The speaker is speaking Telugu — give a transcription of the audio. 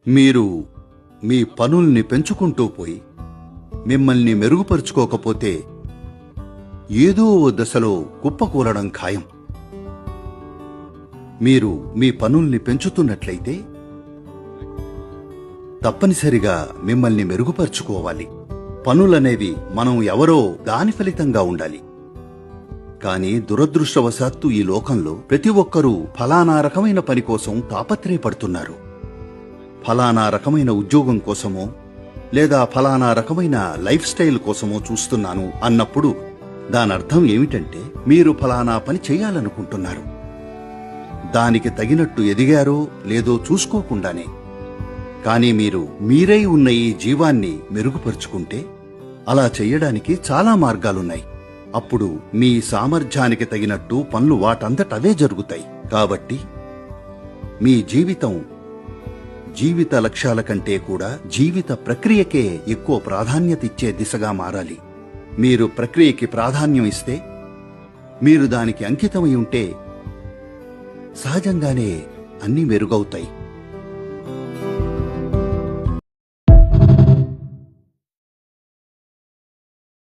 మీరు మీ పనుల్ని పెంచుకుంటూ పోయి మిమ్మల్ని మెరుగుపరుచుకోకపోతే ఏదో ఓ దశలో కుప్పకూలడం ఖాయం. మీరు మీ పనుల్ని పెంచుతున్నట్లయితే తప్పనిసరిగా మిమ్మల్ని మెరుగుపరుచుకోవాలి. పనులనేవి మనం ఎవరో దాని ఫలితంగా ఉండాలి. కానీ దురదృష్టవశాత్తు ఈ లోకంలో ప్రతి ఒక్కరూ ఫలానా రకమైన పని కోసం తాపత్రయపడుతున్నారు. ఫలానా రకమైన ఉద్యోగం కోసమో లేదా ఫలానా రకమైన లైఫ్ స్టైల్ కోసమో చూస్తున్నాను అన్నప్పుడు దానర్థం ఏమిటంటే మీరు ఫలానా పని చేయాలనుకుంటున్నారు. దానికి తగినట్టు ఎదిగారో లేదో చూసుకోకుండానే కానీ మీరు మీరై ఉన్న ఈ జీవాన్ని మెరుగుపరుచుకుంటే అలా చెయ్యడానికి చాలా మార్గాలున్నాయి. అప్పుడు మీ సామర్థ్యానికి తగినట్టు పనులు వాటంతటవే జరుగుతాయి. కాబట్టి మీ జీవిత లక్ష్యాల కంటే కూడా జీవిత ప్రక్రియకే ఎక్కువ ప్రాధాన్యత ఇచ్చే దిశగా మారాలి. మీరు ప్రక్రియకి ప్రాధాన్యం ఇస్తే, మీరు దానికి అంకితమై ఉంటే సహజంగానే అన్నీ మెరుగవుతాయి.